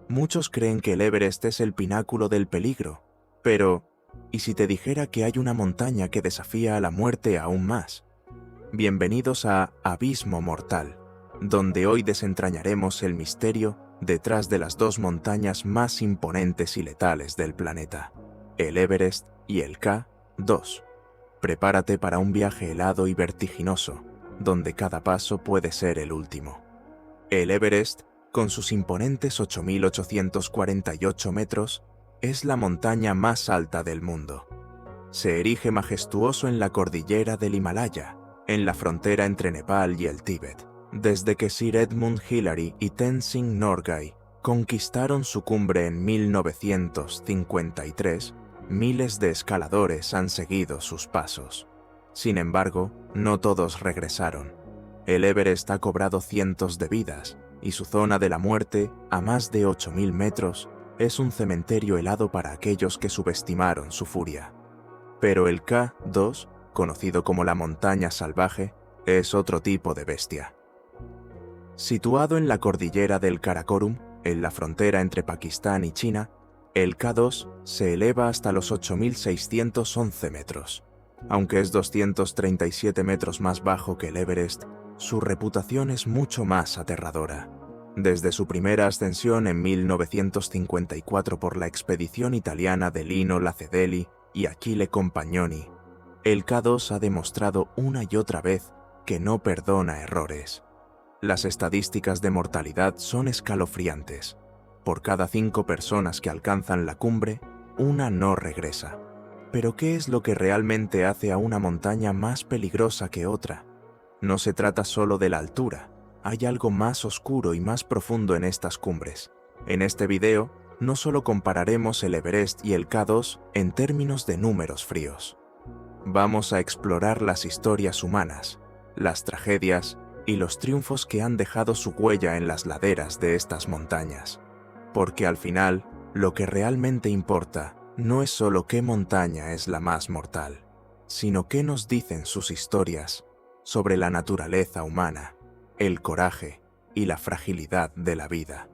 Muchos creen que el Everest es el pináculo del peligro, pero ¿y si te dijera que hay una montaña que desafía a la muerte aún más? Bienvenidos a Abismo Mortal, donde hoy desentrañaremos el misterio detrás de las dos montañas más imponentes y letales del planeta, el Everest y el K2. Prepárate para un viaje helado y vertiginoso, donde cada paso puede ser el último. El Everest, con sus imponentes 8.848 metros, es la montaña más alta del mundo. Se erige majestuoso en la cordillera del Himalaya, en la frontera entre Nepal y el Tíbet. Desde que Sir Edmund Hillary y Tenzing Norgay conquistaron su cumbre en 1953, miles de escaladores han seguido sus pasos. Sin embargo, no todos regresaron. El Everest ha cobrado cientos de vidas, y su zona de la muerte, a más de 8.000 metros, es un cementerio helado para aquellos que subestimaron su furia. Pero el K2, conocido como la montaña salvaje, es otro tipo de bestia. Situado en la cordillera del Karakorum, en la frontera entre Pakistán y China, el K2 se eleva hasta los 8.611 metros. Aunque es 237 metros más bajo que el Everest, su reputación es mucho más aterradora. Desde su primera ascensión en 1954 por la expedición italiana de Lino Lacedelli y Achille Compagnoni, el K2 ha demostrado una y otra vez que no perdona errores. Las estadísticas de mortalidad son escalofriantes. Por cada 5 personas que alcanzan la cumbre, una no regresa. Pero ¿qué es lo que realmente hace a una montaña más peligrosa que otra? No se trata solo de la altura, hay algo más oscuro y más profundo en estas cumbres. En este video, no solo compararemos el Everest y el K2 en términos de números fríos. Vamos a explorar las historias humanas, las tragedias y los triunfos que han dejado su huella en las laderas de estas montañas. Porque al final, lo que realmente importa no es solo qué montaña es la más mortal, sino qué nos dicen sus historias sobre la naturaleza humana, el coraje y la fragilidad de la vida.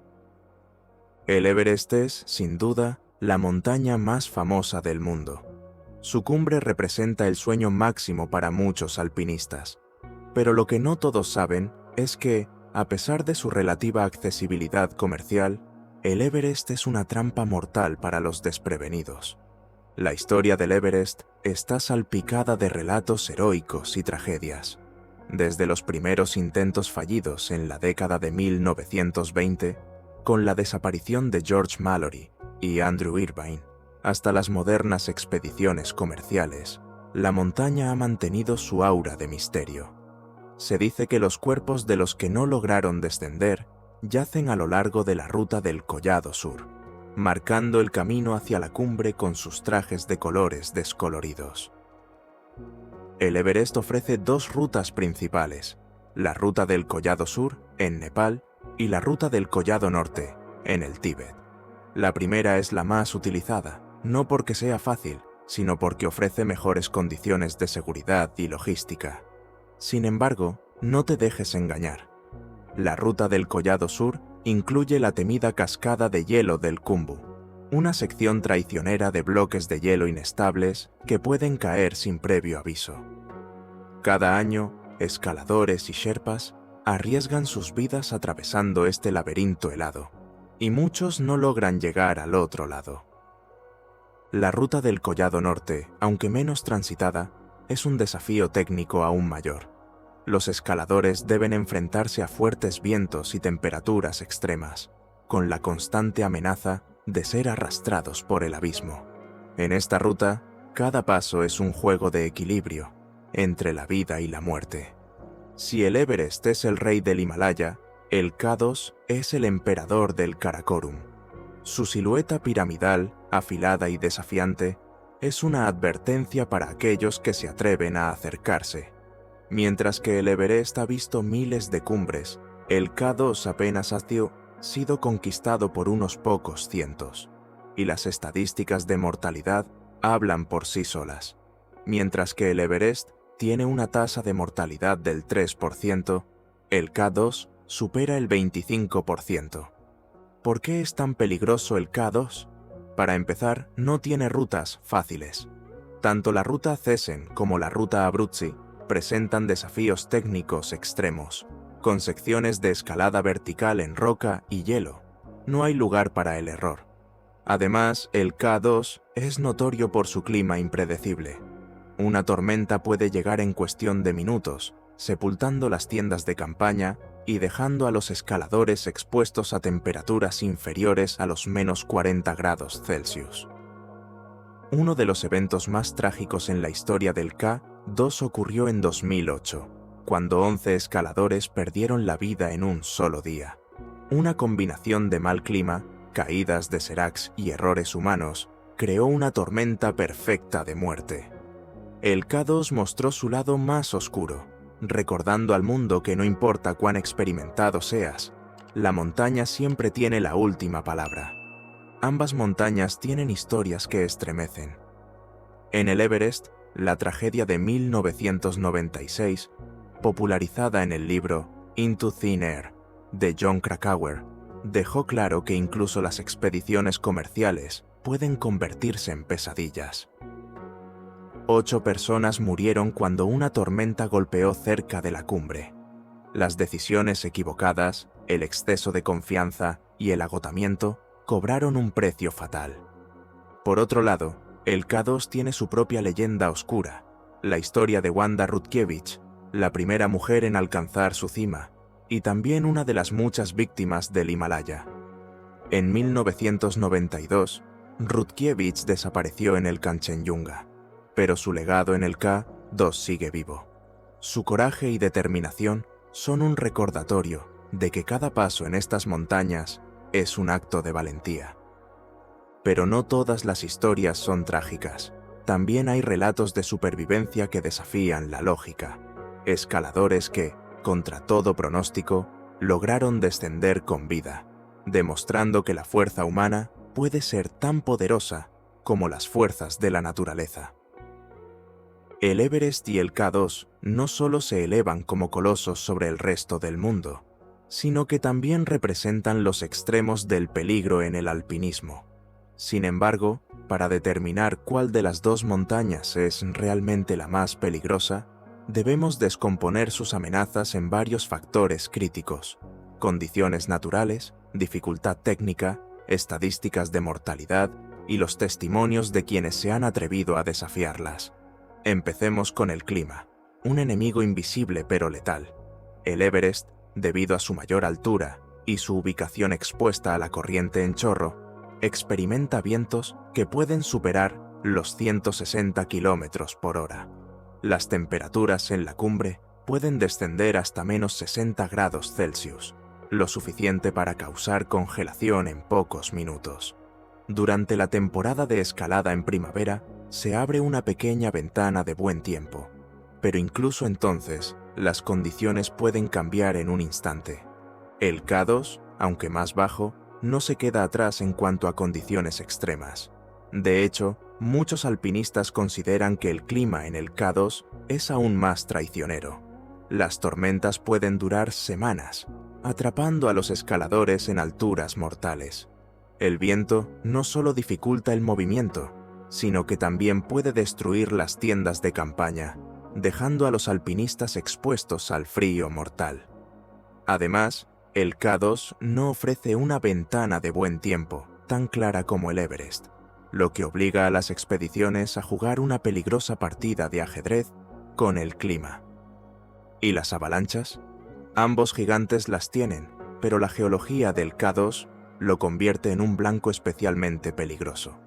El Everest es, sin duda, la montaña más famosa del mundo. Su cumbre representa el sueño máximo para muchos alpinistas. Pero lo que no todos saben es que, a pesar de su relativa accesibilidad comercial, el Everest es una trampa mortal para los desprevenidos. La historia del Everest está salpicada de relatos heroicos y tragedias. Desde los primeros intentos fallidos en la década de 1920, con la desaparición de George Mallory y Andrew Irvine, hasta las modernas expediciones comerciales, la montaña ha mantenido su aura de misterio. Se dice que los cuerpos de los que no lograron descender yacen a lo largo de la ruta del Collado Sur, marcando el camino hacia la cumbre con sus trajes de colores descoloridos. El Everest ofrece dos rutas principales, la ruta del Collado Sur, en Nepal, y la ruta del Collado Norte, en el Tíbet. La primera es la más utilizada, no porque sea fácil, sino porque ofrece mejores condiciones de seguridad y logística. Sin embargo, no te dejes engañar. La ruta del Collado Sur incluye la temida cascada de hielo del Khumbu, una sección traicionera de bloques de hielo inestables que pueden caer sin previo aviso. Cada año, escaladores y sherpas arriesgan sus vidas atravesando este laberinto helado, y muchos no logran llegar al otro lado. La ruta del Collado Norte, aunque menos transitada, es un desafío técnico aún mayor. Los escaladores deben enfrentarse a fuertes vientos y temperaturas extremas, con la constante amenaza de ser arrastrados por el abismo. En esta ruta, cada paso es un juego de equilibrio entre la vida y la muerte. Si el Everest es el rey del Himalaya, el K2 es el emperador del Karakorum. Su silueta piramidal, afilada y desafiante, es una advertencia para aquellos que se atreven a acercarse. Mientras que el Everest ha visto miles de cumbres, el K2 apenas ha sido conquistado por unos pocos cientos, y las estadísticas de mortalidad hablan por sí solas. Mientras que el Everest tiene una tasa de mortalidad del 3%, el K2 supera el 25%. ¿Por qué es tan peligroso el K2? Para empezar, no tiene rutas fáciles. Tanto la ruta Zesen como la ruta Abruzzi presentan desafíos técnicos extremos, con secciones de escalada vertical en roca y hielo. No hay lugar para el error. Además, el K2 es notorio por su clima impredecible. Una tormenta puede llegar en cuestión de minutos, sepultando las tiendas de campaña y dejando a los escaladores expuestos a temperaturas inferiores a los -40 grados Celsius. Uno de los eventos más trágicos en la historia del K2 ocurrió en 2008, cuando 11 escaladores perdieron la vida en un solo día. Una combinación de mal clima, caídas de seracs y errores humanos creó una tormenta perfecta de muerte. El K2 mostró su lado más oscuro, recordando al mundo que no importa cuán experimentado seas, la montaña siempre tiene la última palabra. Ambas montañas tienen historias que estremecen. En el Everest, la tragedia de 1996, popularizada en el libro Into Thin Air, de Jon Krakauer, dejó claro que incluso las expediciones comerciales pueden convertirse en pesadillas. 8 personas murieron cuando una tormenta golpeó cerca de la cumbre. Las decisiones equivocadas, el exceso de confianza y el agotamiento cobraron un precio fatal. Por otro lado, el K2 tiene su propia leyenda oscura, la historia de Wanda Rutkiewicz, la primera mujer en alcanzar su cima, y también una de las muchas víctimas del Himalaya. En 1992, Rutkiewicz desapareció en el Kanchenjunga, pero su legado en el K2 sigue vivo. Su coraje y determinación son un recordatorio de que cada paso en estas montañas es un acto de valentía. Pero no todas las historias son trágicas. También hay relatos de supervivencia que desafían la lógica. Escaladores que, contra todo pronóstico, lograron descender con vida, demostrando que la fuerza humana puede ser tan poderosa como las fuerzas de la naturaleza. El Everest y el K2 no solo se elevan como colosos sobre el resto del mundo, sino que también representan los extremos del peligro en el alpinismo. Sin embargo, para determinar cuál de las dos montañas es realmente la más peligrosa, debemos descomponer sus amenazas en varios factores críticos: condiciones naturales, dificultad técnica, estadísticas de mortalidad y los testimonios de quienes se han atrevido a desafiarlas. Empecemos con el clima, un enemigo invisible pero letal. El Everest, debido a su mayor altura y su ubicación expuesta a la corriente en chorro, experimenta vientos que pueden superar los 160 km/h. Las temperaturas en la cumbre pueden descender hasta -60 grados Celsius, lo suficiente para causar congelación en pocos minutos. Durante la temporada de escalada en primavera, se abre una pequeña ventana de buen tiempo, pero incluso entonces, las condiciones pueden cambiar en un instante. El K2, aunque más bajo, no se queda atrás en cuanto a condiciones extremas. De hecho, muchos alpinistas consideran que el clima en el K2 es aún más traicionero. Las tormentas pueden durar semanas, atrapando a los escaladores en alturas mortales. El viento no solo dificulta el movimiento, sino que también puede destruir las tiendas de campaña, dejando a los alpinistas expuestos al frío mortal. Además, el K2 no ofrece una ventana de buen tiempo tan clara como el Everest, lo que obliga a las expediciones a jugar una peligrosa partida de ajedrez con el clima. ¿Y las avalanchas? Ambos gigantes las tienen, pero la geología del K2 lo convierte en un blanco especialmente peligroso.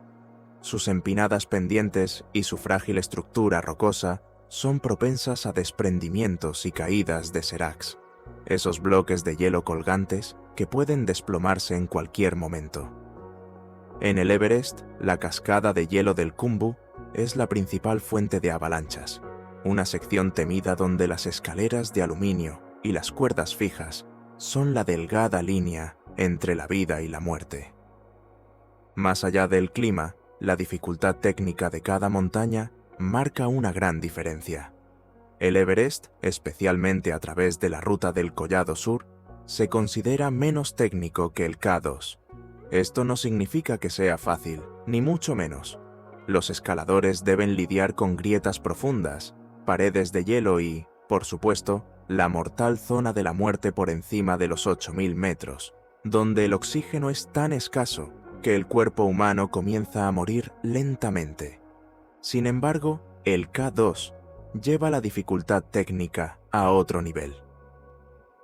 Sus empinadas pendientes y su frágil estructura rocosa son propensas a desprendimientos y caídas de seracs, esos bloques de hielo colgantes que pueden desplomarse en cualquier momento. En el Everest, la cascada de hielo del Khumbu es la principal fuente de avalanchas, una sección temida donde las escaleras de aluminio y las cuerdas fijas son la delgada línea entre la vida y la muerte. Más allá del clima, la dificultad técnica de cada montaña marca una gran diferencia. El Everest, especialmente a través de la ruta del Collado Sur, se considera menos técnico que el K2. Esto no significa que sea fácil, ni mucho menos. Los escaladores deben lidiar con grietas profundas, paredes de hielo y, por supuesto, la mortal zona de la muerte por encima de los 8000 metros, donde el oxígeno es tan escaso que el cuerpo humano comienza a morir lentamente. Sin embargo, el K2 lleva la dificultad técnica a otro nivel.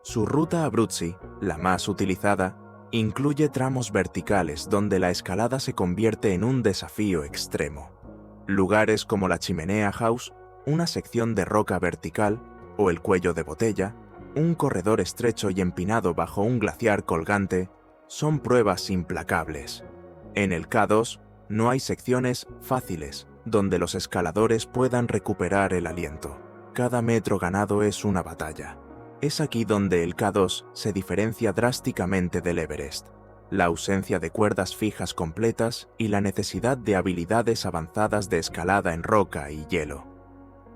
Su ruta Abruzzi, la más utilizada, incluye tramos verticales donde la escalada se convierte en un desafío extremo. Lugares como la Chimenea House, una sección de roca vertical, o el cuello de botella, un corredor estrecho y empinado bajo un glaciar colgante, son pruebas implacables. En el K2 no hay secciones fáciles donde los escaladores puedan recuperar el aliento. Cada metro ganado es una batalla. Es aquí donde el K2 se diferencia drásticamente del Everest. La ausencia de cuerdas fijas completas y la necesidad de habilidades avanzadas de escalada en roca y hielo.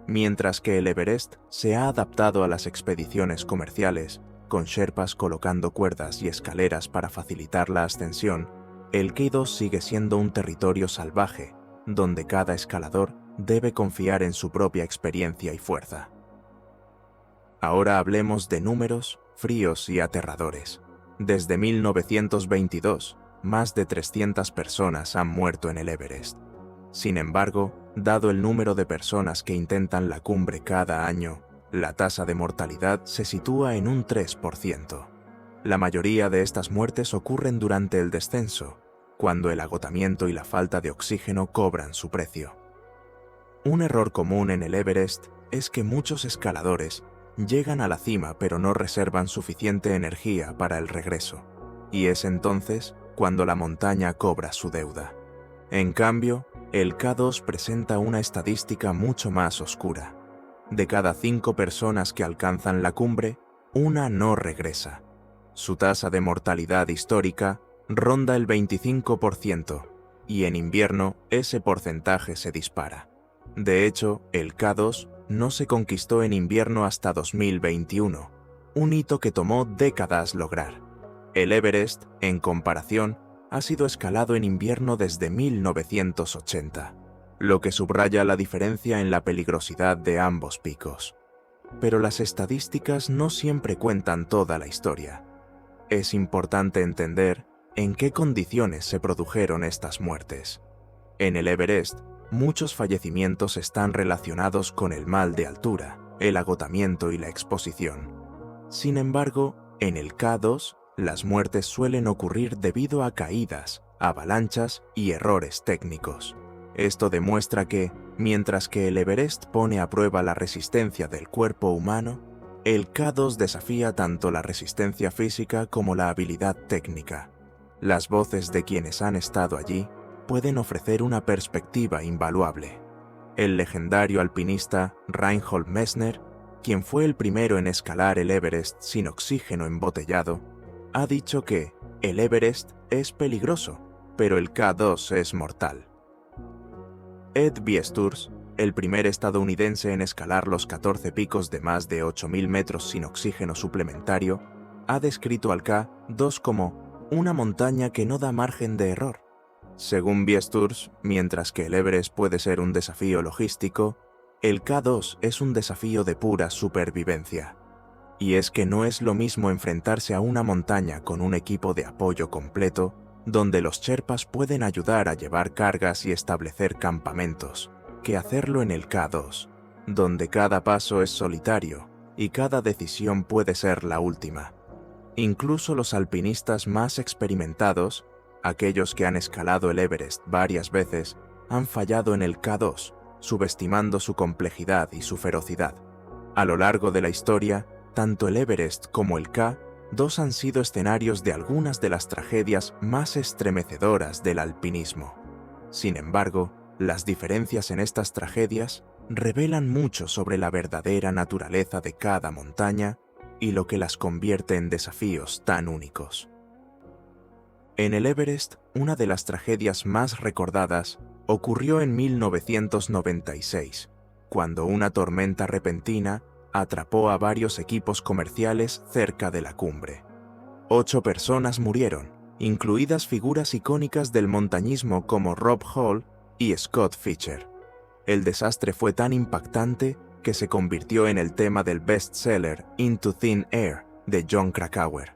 Mientras que el Everest se ha adaptado a las expediciones comerciales, con sherpas colocando cuerdas y escaleras para facilitar la ascensión, el K2 sigue siendo un territorio salvaje, donde cada escalador debe confiar en su propia experiencia y fuerza. Ahora hablemos de números fríos y aterradores. Desde 1922, más de 300 personas han muerto en el Everest. Sin embargo, dado el número de personas que intentan la cumbre cada año, la tasa de mortalidad se sitúa en un 3%. La mayoría de estas muertes ocurren durante el descenso, cuando el agotamiento y la falta de oxígeno cobran su precio. Un error común en el Everest es que muchos escaladores llegan a la cima pero no reservan suficiente energía para el regreso, y es entonces cuando la montaña cobra su deuda. En cambio, el K2 presenta una estadística mucho más oscura. De cada 5 personas que alcanzan la cumbre, una no regresa. Su tasa de mortalidad histórica ronda el 25%, y en invierno ese porcentaje se dispara. De hecho, el K2 no se conquistó en invierno hasta 2021, un hito que tomó décadas lograr. El Everest, en comparación, ha sido escalado en invierno desde 1980, lo que subraya la diferencia en la peligrosidad de ambos picos. Pero las estadísticas no siempre cuentan toda la historia. Es importante entender en qué condiciones se produjeron estas muertes. En el Everest, muchos fallecimientos están relacionados con el mal de altura, el agotamiento y la exposición. Sin embargo, en el K2, las muertes suelen ocurrir debido a caídas, avalanchas y errores técnicos. Esto demuestra que, mientras que el Everest pone a prueba la resistencia del cuerpo humano, el K2 desafía tanto la resistencia física como la habilidad técnica. Las voces de quienes han estado allí pueden ofrecer una perspectiva invaluable. El legendario alpinista Reinhold Messner, quien fue el primero en escalar el Everest sin oxígeno embotellado, ha dicho que el Everest es peligroso, pero el K2 es mortal. Ed Viesturs, el primer estadounidense en escalar los 14 picos de más de 8000 metros sin oxígeno suplementario, ha descrito al K2 como una montaña que no da margen de error. Según Viesturs, mientras que el Everest puede ser un desafío logístico, el K2 es un desafío de pura supervivencia. Y es que no es lo mismo enfrentarse a una montaña con un equipo de apoyo completo, donde los sherpas pueden ayudar a llevar cargas y establecer campamentos, que hacerlo en el K2, donde cada paso es solitario y cada decisión puede ser la última. Incluso los alpinistas más experimentados, aquellos que han escalado el Everest varias veces, han fallado en el K2, subestimando su complejidad y su ferocidad. A lo largo de la historia, tanto el Everest como el K2 han sido escenarios de algunas de las tragedias más estremecedoras del alpinismo. Sin embargo, las diferencias en estas tragedias revelan mucho sobre la verdadera naturaleza de cada montaña y lo que las convierte en desafíos tan únicos. En el Everest, una de las tragedias más recordadas ocurrió en 1996, cuando una tormenta repentina atrapó a varios equipos comerciales cerca de la cumbre. 8 personas murieron, incluidas figuras icónicas del montañismo como Rob Hall y Scott Fischer. El desastre fue tan impactante que se convirtió en el tema del bestseller Into Thin Air de Jon Krakauer.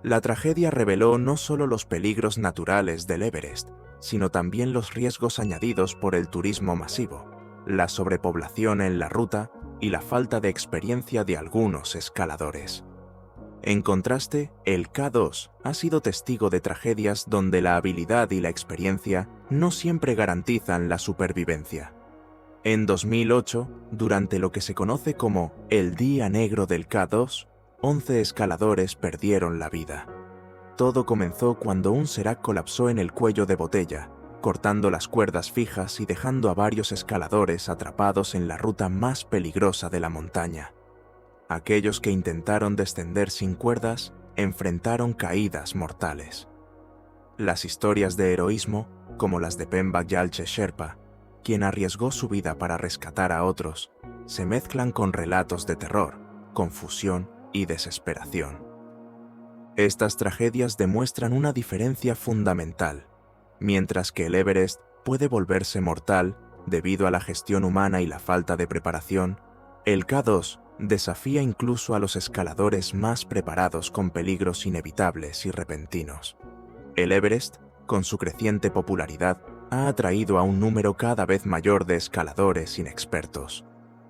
La tragedia reveló no solo los peligros naturales del Everest, sino también los riesgos añadidos por el turismo masivo, la sobrepoblación en la ruta y la falta de experiencia de algunos escaladores. En contraste, el K2 ha sido testigo de tragedias donde la habilidad y la experiencia no siempre garantizan la supervivencia. En 2008, durante lo que se conoce como el Día Negro del K2, 11 escaladores perdieron la vida. Todo comenzó cuando un serac colapsó en el cuello de botella, cortando las cuerdas fijas y dejando a varios escaladores atrapados en la ruta más peligrosa de la montaña. Aquellos que intentaron descender sin cuerdas enfrentaron caídas mortales. Las historias de heroísmo, como las de Pemba Gyaltse Sherpa, quien arriesgó su vida para rescatar a otros, se mezclan con relatos de terror, confusión y desesperación. Estas tragedias demuestran una diferencia fundamental. Mientras que el Everest puede volverse mortal debido a la gestión humana y la falta de preparación, el K2 desafía incluso a los escaladores más preparados con peligros inevitables y repentinos. El Everest, con su creciente popularidad, ha atraído a un número cada vez mayor de escaladores inexpertos.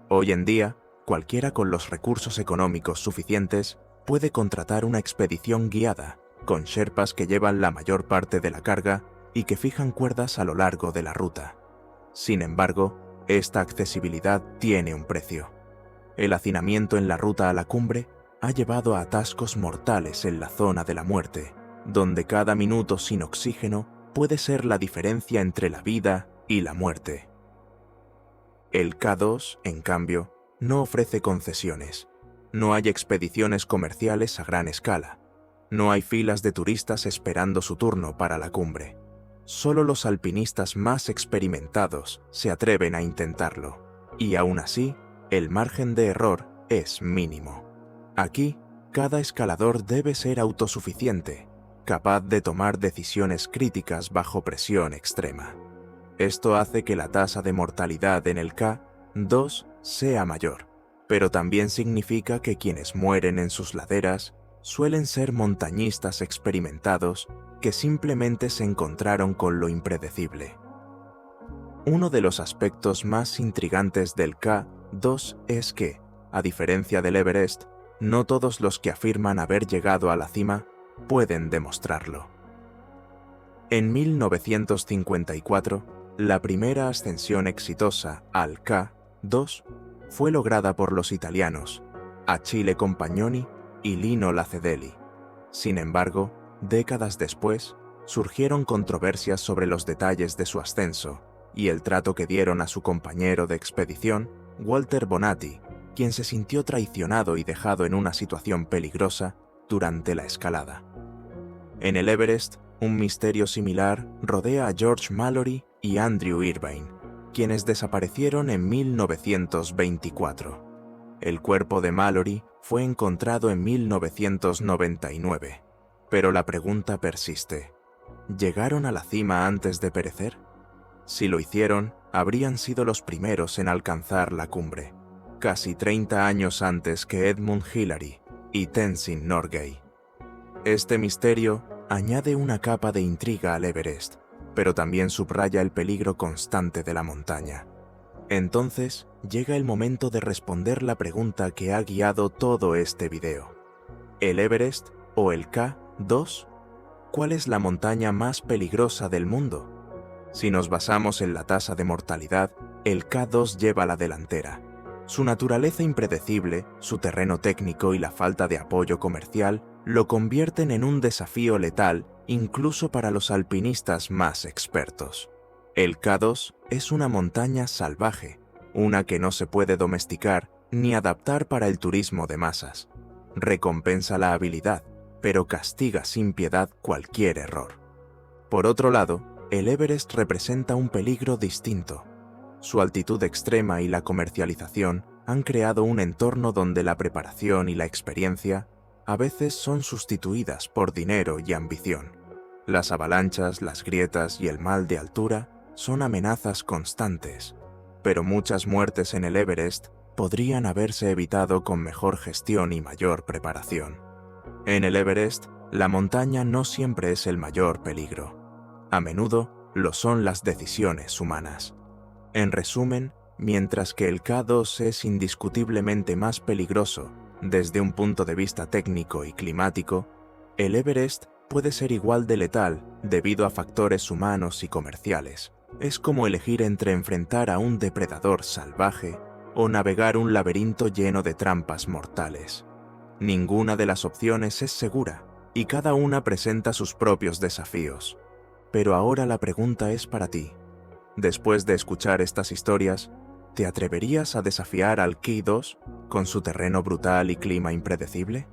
Hoy en día, cualquiera con los recursos económicos suficientes puede contratar una expedición guiada, con sherpas que llevan la mayor parte de la carga y que fijan cuerdas a lo largo de la ruta. Sin embargo, esta accesibilidad tiene un precio. El hacinamiento en la ruta a la cumbre ha llevado a atascos mortales en la zona de la muerte, donde cada minuto sin oxígeno puede ser la diferencia entre la vida y la muerte. El K2, en cambio, no ofrece concesiones. No hay expediciones comerciales a gran escala. No hay filas de turistas esperando su turno para la cumbre. Solo los alpinistas más experimentados se atreven a intentarlo, y aún así, el margen de error es mínimo. Aquí, cada escalador debe ser autosuficiente, capaz de tomar decisiones críticas bajo presión extrema. Esto hace que la tasa de mortalidad en el K2 sea mayor, pero también significa que quienes mueren en sus laderas suelen ser montañistas experimentados que simplemente se encontraron con lo impredecible. Uno de los aspectos más intrigantes del K2 es que, a diferencia del Everest, no todos los que afirman haber llegado a la cima pueden demostrarlo. En 1954, la primera ascensión exitosa al K2 fue lograda por los italianos Achille Compagnoni y Lino Lacedelli. Sin embargo, décadas después, surgieron controversias sobre los detalles de su ascenso y el trato que dieron a su compañero de expedición, Walter Bonatti, quien se sintió traicionado y dejado en una situación peligrosa durante la escalada. En el Everest, un misterio similar rodea a George Mallory y Andrew Irvine, quienes desaparecieron en 1924. El cuerpo de Mallory fue encontrado en 1999, pero la pregunta persiste: ¿llegaron a la cima antes de perecer? Si lo hicieron, habrían sido los primeros en alcanzar la cumbre, casi 30 años antes que Edmund Hillary y Tenzin Norgay. Este misterio añade una capa de intriga al Everest, pero también subraya el peligro constante de la montaña. Entonces, llega el momento de responder la pregunta que ha guiado todo este video. ¿El Everest o el K2? ¿Cuál es la montaña más peligrosa del mundo? Si nos basamos en la tasa de mortalidad, el K2 lleva la delantera. Su naturaleza impredecible, su terreno técnico y la falta de apoyo comercial lo convierten en un desafío letal incluso para los alpinistas más expertos. El K2 es una montaña salvaje, una que no se puede domesticar ni adaptar para el turismo de masas. Recompensa la habilidad, pero castiga sin piedad cualquier error. Por otro lado, el Everest representa un peligro distinto. Su altitud extrema y la comercialización han creado un entorno donde la preparación y la experiencia a veces son sustituidas por dinero y ambición. Las avalanchas, las grietas y el mal de altura son amenazas constantes, pero muchas muertes en el Everest podrían haberse evitado con mejor gestión y mayor preparación. En el Everest, la montaña no siempre es el mayor peligro. A menudo lo son las decisiones humanas. En resumen, mientras que el K2 es indiscutiblemente más peligroso desde un punto de vista técnico y climático, el Everest puede ser igual de letal debido a factores humanos y comerciales. Es como elegir entre enfrentar a un depredador salvaje o navegar un laberinto lleno de trampas mortales. Ninguna de las opciones es segura y cada una presenta sus propios desafíos. Pero ahora la pregunta es para ti. Después de escuchar estas historias, ¿te atreverías a desafiar al K2 con su terreno brutal y clima impredecible?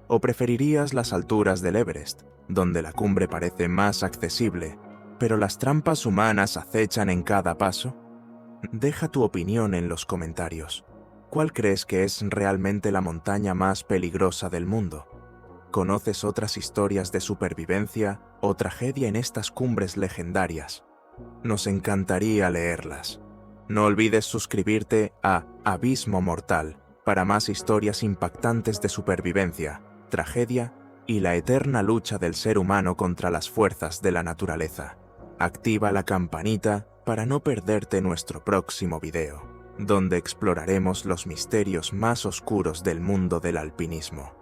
¿O preferirías las alturas del Everest, donde la cumbre parece más accesible, pero las trampas humanas acechan en cada paso? Deja tu opinión en los comentarios. ¿Cuál crees que es realmente la montaña más peligrosa del mundo? ¿Conoces otras historias de supervivencia o tragedia en estas cumbres legendarias? Nos encantaría leerlas. No olvides suscribirte a Abismo Mortal para más historias impactantes de supervivencia, tragedia y la eterna lucha del ser humano contra las fuerzas de la naturaleza. Activa la campanita para no perderte nuestro próximo video, donde exploraremos los misterios más oscuros del mundo del alpinismo.